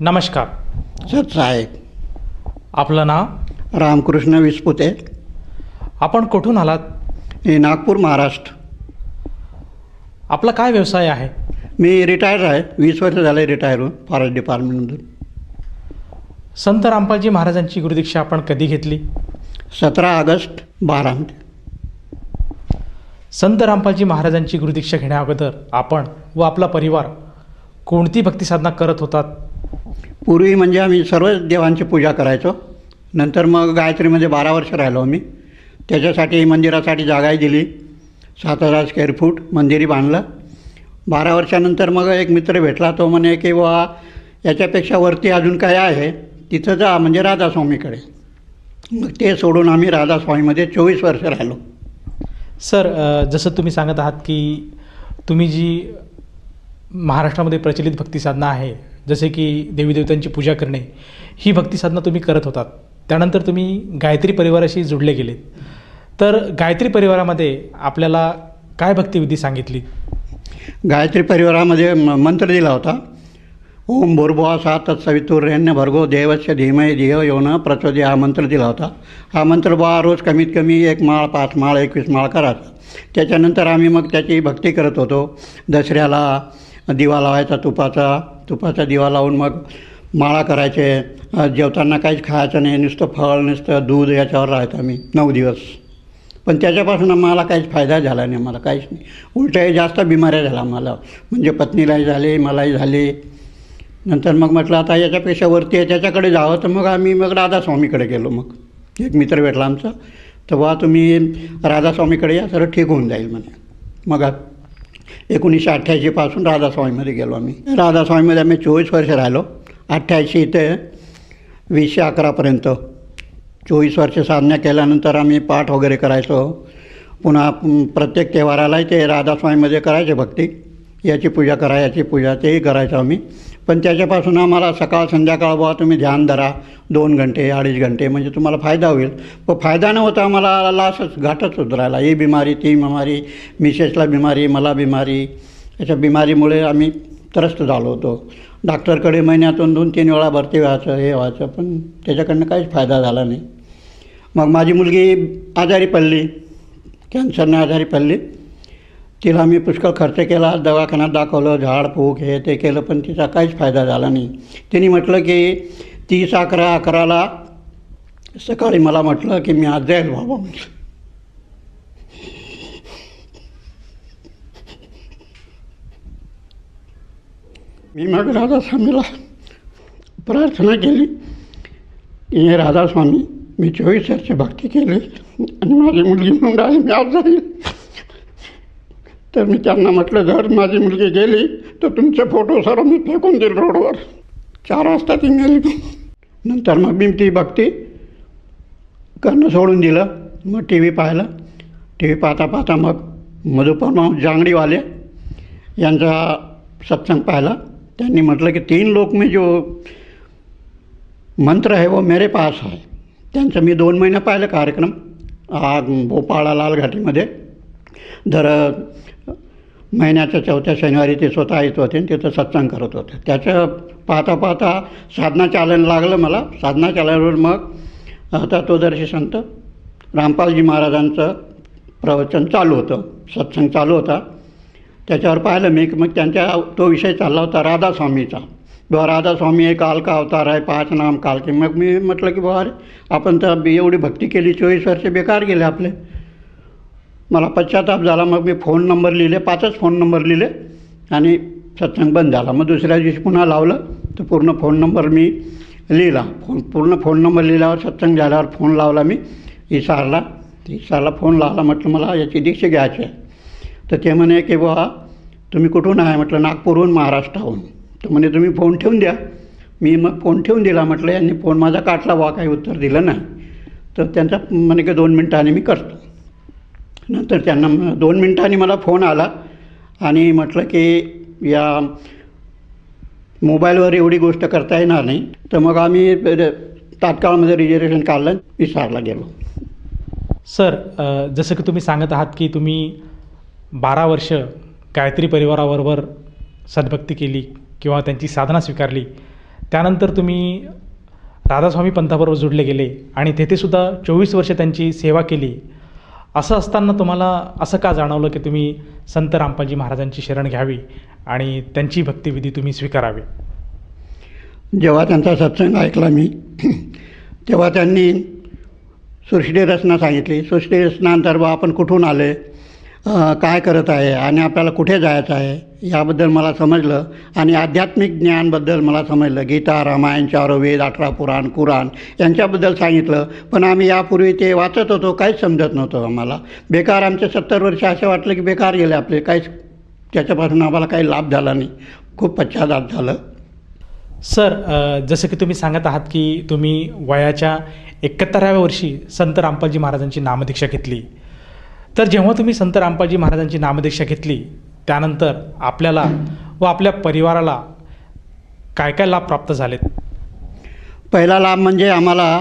नमस्कार. साहेब, आपलं नाव? रामकृष्ण विस्पुते. आपण कुठून आलात? मी नागपूर, महाराष्ट्र. आपला काय व्यवसाय आहे? मी रिटायर आहे. 20 वर्ष झाले रिटायर होऊन फॉरेस्ट डिपार्टमेंटमधून. संत रामपालजी महाराजांची गुरुदीक्षा आपण कधी घेतली? 17 ऑगस्ट 12. संत रामपालजी महाराजांची गुरुदीक्षा घेण्याअगोदर आपण व आपला परिवार कोणती भक्तिसाधना करत होतात? पूर्वी म्हणजे आम्ही सर्व देवांची पूजा करायचो. नंतर मग गायत्रीमध्ये 12 वर्ष राहिलो आम्ही. त्याच्यासाठी मंदिरासाठी जागाही दिली. 7,000 स्क्वेअर फूट मंदिरही बांधलं. 12 वर्षानंतर मग एक मित्र भेटला. तो म्हणे की बुवा याच्यापेक्षा वरती अजून काय आहे तिथं जा, म्हणजे राधास्वामीकडे. मग ते सोडून आम्ही राधास्वामीमध्ये 24 वर्ष राहिलो. सर, जसं तुम्ही सांगत आहात की तुम्ही जी महाराष्ट्रामध्ये प्रचलित भक्तिसाधना आहे, जसे की देवीदेवतांची पूजा करणे, ही भक्तिसाधना तुम्ही करत होतात. त्यानंतर तुम्ही गायत्री परिवाराशी जोडले गेलेत. तर गायत्री परिवारामध्ये आपल्याला काय भक्तिविधी सांगितली? गायत्री परिवारामध्ये मंत्र दिला होता. ओम भूर्भुवः तत्सवितुर्वरेण्यं भर्गो देवस्य धीमहि धियो यो नः प्रचोदयात्, हा मंत्र दिला होता. हा मंत्र रोज कमीत कमी 1 माळ, 5 माळ, 21 माळ करायचा. त्याच्यानंतर आम्ही मग त्याची भक्ती करत होतो. दसऱ्याला दिवा लावायचा, तुपाचा दिवा लावून मग माळा करायचे. जेवताना काहीच खायचं नाही, नुसतं फळ, नुसतं दूध याच्यावर राहायचं आम्ही 9 दिवस. पण त्याच्यापासून आम्हाला काहीच फायदा झाला नाही. मला काहीच नाही. उलट्या जास्त बिमाऱ्या झाल्या आम्हाला, म्हणजे पत्नीलाही झाले, मलाही झाले. नंतर मग म्हटलं आता याच्यापेक्षा वरती आहे त्याच्याकडे जावं. तर मग आम्ही राधास्वामीकडे गेलो. मग एक मित्र भेटला आमचा. तर बुवा तुम्ही राधास्वामीकडे या, सर्व ठीक होऊन जाईल म्हणे. मग 1988 पासून राधास्वामीमध्ये गेलो आम्ही. राधास्वामीमध्ये आम्ही 24 वर्ष राहिलो. 88 ते 2011पर्यंत 24 वर्ष साधना केल्यानंतर आम्ही पाठ वगैरे करायचो. पुन्हा प्रत्येक तेव्हारालाही ते राधास्वामीमध्ये करायचे भक्ती. याची पूजा करा, याची पूजा, तेही करायचं आम्ही. पण त्याच्यापासून आम्हाला सकाळ संध्याकाळ बुवा तुम्ही ध्यान धरा 2 घंटे 2.5 घंटे, म्हणजे तुम्हाला फायदा होईल. पण फायदा न होता आम्हाला लॉसच, घाटच होत राहिला. ही बिमारी, ती बिमारी, मिसेसला बिमारी, मला बिमारी. याच्या बिमारीमुळे आम्ही त्रस्त झालो होतो. डॉक्टरकडे महिन्यातून 2-3 वेळा भरती व्हायचं, हे व्हायचं, पण त्याच्याकडनं काहीच फायदा झाला नाही. मग माझी मुलगी आजारी पडली, कॅन्सरने आजारी पडली. तिला मी पुष्कळ खर्च केला, दवाखान्यात दाखवलं, झाडफूक हे ते केलं, पण तिचा काहीच फायदा झाला नाही. तिने म्हटलं की 30/11/11ला सकाळी मला म्हटलं की मी आज जाईल बाबा. मी मग राधास्वामीला प्रार्थना केली की हे राधास्वामी, मी 24 वर्ष भक्ती केली आणि माझी मुलगी म्हणून राहिली, मी आज जाईल. तर मी त्यांना म्हटलं जर माझी मुलगी गेली तर तुमचे फोटो सर्व मी फेकून देईल रोडवर. 4 वाजता ती गेली. नंतर मग मी ती भक्ती करणं सोडून दिलं. मग टी व्ही पाहिलं. टी व्ही पाहता पाहता मग मधुपर्णा जांगडीवाले यांचा सत्संग पाहिला. त्यांनी म्हटलं की 3 लोक में जो मंत्र है वो मेरे पास है. त्यांचं मी 2 महिने पाहिलं कार्यक्रम. भोपाळा लालघाटीमध्ये दर महिन्याच्या 4थ्या शनिवारी ते स्वतः येत होते आणि तिथं सत्संग करत होते. त्याचं पाहता पाहता साधना चालायला लागलं मला. साधना चालल्यावर मग तत्वदर्शी संत रामपालजी महाराजांचं प्रवचन चालू होतं, सत्संग चालू होता. त्याच्यावर पाहिलं मी की मग त्यांच्या तो विषय चालला होता राधास्वामीचा. बुवा राधास्वामी एक काल का अवतार आहे, 5 नाम काल के. मग मी म्हटलं की बुवा अरे आपण तर एवढी भक्ती केली, 24 वर्ष बेकार गेले आपले. मला पश्चाताप झाला. मग मी फोन नंबर लिहिले, 5च फोन नंबर लिहिले आणि सत्संग बंद झाला. मग दुसऱ्या दिवशी पुन्हा लावलं तर पूर्ण फोन नंबर मी लिहिला. पूर्ण फोन नंबर लिहिल्यावर सत्संग झाल्यावर फोन लावला मी इसारला फोन लावला. म्हटलं मला याची दीक्षा घ्यायची आहे. तर ते म्हणे की बुवा तुम्ही कुठून आहे? म्हटलं नागपूरहून, महाराष्ट्राहून. तर म्हणे तुम्ही फोन ठेवून द्या. मी मग फोन ठेवून दिला. म्हटलं यांनी फोन माझा काटला बुवा, काही उत्तर दिलं नाही. तर त्यांचा म्हणे की 2 मिनटांनी मी करतो. नंतर त्यांना 2 मिनटांनी मला फोन आला आणि म्हटलं की या मोबाईलवर एवढी गोष्ट करता येणार नाही. तर मग आम्ही तात्काळमध्ये रिझर्वेशन काढलं, इसारला गेलो. सर, जसं की तुम्ही सांगत आहात की तुम्ही 12 वर्ष गायत्री परिवाराबरोबर सद्भक्ती केली किंवा त्यांची साधना स्वीकारली. त्यानंतर तुम्ही राधास्वामी पंथाबरोबर जोडले गेले आणि तेथेसुद्धा 24 वर्ष त्यांची सेवा केली. असं असताना तुम्हाला असं का जाणवलं की तुम्ही संत रामपालजी महाराजांची शरण घ्यावी आणि त्यांची भक्तिविधी तुम्ही स्वीकारावी? जेव्हा त्यांचा सत्संग ऐकला मी तेव्हा त्यांनी सृष्टी रचना सांगितली. सृष्टी रचनानंतर बा आपण कुठून आले, काय करत आहे आणि आपल्याला कुठे जायचं आहे याबद्दल मला समजलं आणि आध्यात्मिक ज्ञानबद्दल मला समजलं. गीता, रामायण, 4 वेद, 18 पुराण, कुराण यांच्याबद्दल सांगितलं. पण आम्ही यापूर्वी ते वाचत होतो, काहीच समजत नव्हतं आम्हाला. बेकार आमचे 70 वर्ष असे वाटलं की बेकार गेले आपले, काहीच त्याच्यापासून आम्हाला काही लाभ झाला नाही. खूप पश्चाताप झालं. सर, जसं की तुम्ही सांगत आहात की तुम्ही वयाच्या 71व्या वर्षी संत रामपालजी महाराजांची नामदीक्षा घेतली. तर जेव्हा तुम्ही संत रामपालजी महाराजांची नामदीक्षा घेतली त्यानंतर आपल्याला व आपल्या परिवाराला काय काय लाभ प्राप्त झालेत? पहिला लाभ म्हणजे आम्हाला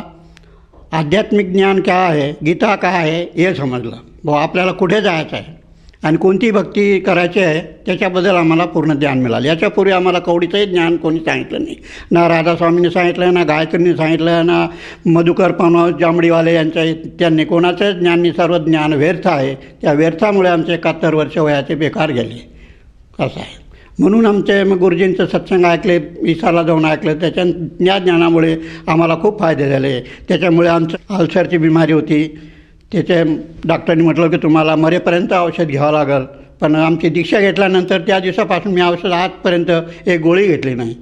आध्यात्मिक ज्ञान काय आहे, गीता काय आहे हे समजलं. बुवा आपल्याला कुठे जायचं आहे आणि कोणती भक्ती करायची आहे त्याच्याबद्दल आम्हाला पूर्ण ज्ञान मिळालं. याच्यापूर्वी आम्हाला कवडीचंही ज्ञान कोणी सांगितलं नाही. ना राधास्वामींनी सांगितलं, ना गायत्रींनी सांगितलं, ना मधुकर पनोज जांभळीवाले त्यांनी कोणाचंच ज्ञान नाही. सर्व ज्ञान व्यर्थ आहे. त्या व्यर्थामुळे आमचे 71 वर्ष वयाचे बेकार गेले असं आहे. म्हणून आमचे मग गुरुजींचं सत्संग ऐकले, इसाला जाऊन ऐकलं. त्या ज्ञानामुळे आम्हाला खूप फायदे झाले. त्याच्यामुळे आमचं अल्सरची बिमारी होती. त्याचे डॉक्टरनी म्हटलं की तुम्हाला मरेपर्यंत औषध घ्यावं लागेल. पण आमची दीक्षा घेतल्यानंतर त्या दिवसापासून मी औषध आजपर्यंत एक गोळी घेतली नाही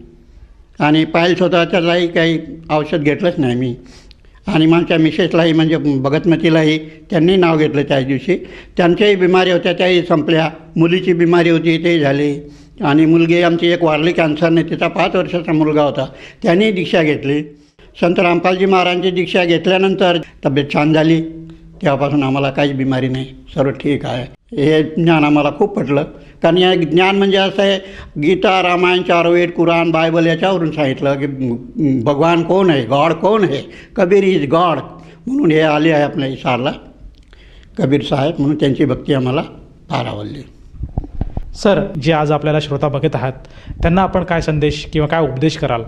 आणि पाहिलं स्वतःच्यालाही काही औषध घेतलंच नाही मी. आणि आमच्या मिसेसलाही म्हणजे भगतमतीलाही त्यांनी नाव घेतलं त्याच दिवशी. त्यांच्याही बिमारी होत्या त्याही संपल्या. मुलीची बिमारी होती ते झाली आणि मुलगी आमची एक वारली कॅन्सरने. तिचा 5 वर्षाचा मुलगा होता, त्यांनी दीक्षा घेतली. संत रामपालजी महाराजांची दीक्षा घेतल्यानंतर तब्येत छान झाली. तेव्हापासून आम्हाला काहीच बिमारी नाही, सर्व ठीक आहे. हे ज्ञान आम्हाला खूप पटलं. कारण या ज्ञान म्हणजे असं आहे, गीता, रामायण, 4 वेद, कुराण, बायबल याच्यावरून सांगितलं की भगवान कोण आहे, गॉड कोण आहे. कबीर इज गॉड म्हणून हे आले आहे आपल्या इसारला कबीर साहेब, म्हणून त्यांची भक्ती आम्हाला फार आवडली. सर, जे आज आपल्याला श्रोता बघत आहात त्यांना आपण काय संदेश किंवा काय उपदेश कराल?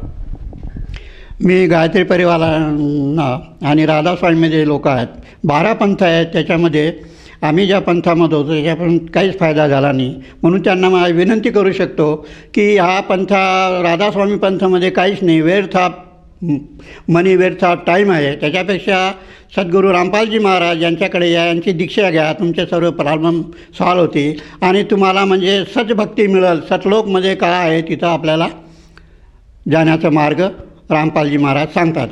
मी गायत्री परिवारांना आणि राधास्वामी जे लोक आहेत, 12 पंथ आहेत, त्याच्यामध्ये आम्ही ज्या पंथामध्ये होतो त्याच्यापासून काहीच फायदा झाला नाही. म्हणून त्यांना मला विनंती करू शकतो की हा राधास्वामी पंथामध्ये काहीच नाही, व्यर्थ मनी, व्यर्थ टाईम आहे. त्याच्यापेक्षा सद्गुरू रामपालजी महाराज यांच्याकडे या, यांची दीक्षा घ्या, तुमचे सर्व प्रॉब्लेम सॉल्व होतील आणि तुम्हाला म्हणजे सद्भक्ती मिळेल. सतलोकमध्ये काय आहे तिथं आपल्याला जाण्याचा मार्ग रामपालजी महाराज सांगतात.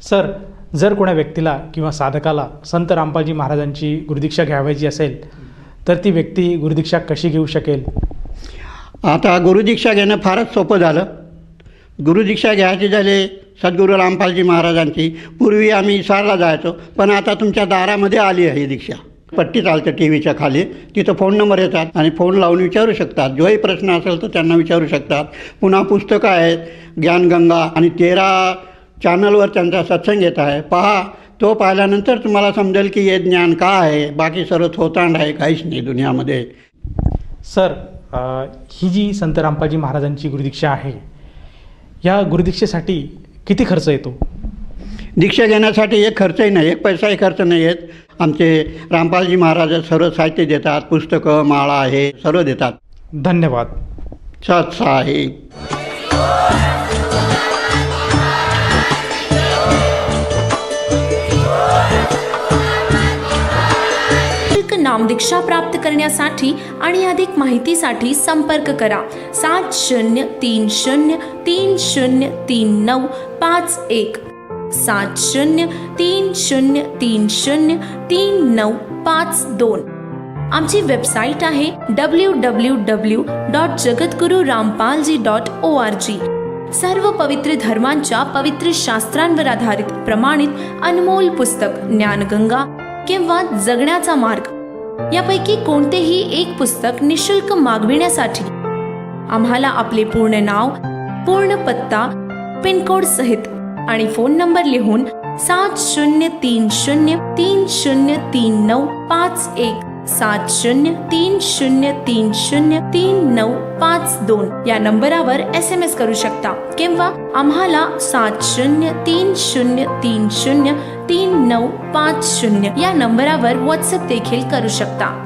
सर, जर कोणा व्यक्तीला किंवा साधकाला संत रामपालजी महाराजांची गुरुदीक्षा घ्यावायची असेल तर ती व्यक्ती गुरुदीक्षा कशी घेऊ शकेल? आता गुरुदीक्षा घेणं फारच सोपं झालं. गुरुदीक्षा घ्यायची झाली सद्गुरू रामपालजी महाराजांची. पूर्वी आम्ही इसारला जायचो, पण आता तुमच्या दारामध्ये आली आहे ही दीक्षा. पट्टी चालते टी व्हीच्या खाली, तिथं फोन नंबर येतात आणि फोन लावून विचारू शकतात. जोही प्रश्न असेल तर त्यांना विचारू शकतात. पुन्हा पुस्तकं आहेत, ज्ञानगंगा आणि 13 चॅनलवर त्यांचा सत्संग येत आहे, पहा. तो पाहिल्यानंतर तुम्हाला समजेल की हे ज्ञान का आहे. बाकी सर्व थोतांड आहे, काहीच नाही दुनियामध्ये. सर, ही जी संत रामपालजी महाराजांची गुरुदीक्षा आहे, या गुरुदीक्षेसाठी किती खर्च येतो? दीक्षा घेण्यासाठी एक खर्चही नाही, एक पैसाही खर्च नाही येत. आमचे रामपालजी महाराज सर्व साहित्य देतात, पुस्तकं, माळा आहे, सर्व देतात. धन्यवाद. सत साई. नामदीक्षा प्राप्त करण्यासाठी आणि अधिक माहितीसाठी संपर्क करा 7030303951 7030303952. आमची वेबसाईट आहे www.jagatgururampalji.org. सर्व पवित्र धर्मांच्या पवित्र शास्त्रांवर आधारित प्रमाणित अनमोल पुस्तक ज्ञानगंगा किंवा जगण्याचा मार्ग यापैकी कोणतेही एक पुस्तक निशुल्क मागविण्यासाठी आम्हाला आपले पूर्ण नाव, पूर्ण पत्ता, पिनकोड सहित आणि फोन नंबर लिहून 7030303951 7030303952 या नंबरावर SMS करू शकता किंवा आम्हाला 7030303950 या नंबरावर व्हॉट्सअप देखील करू शकता.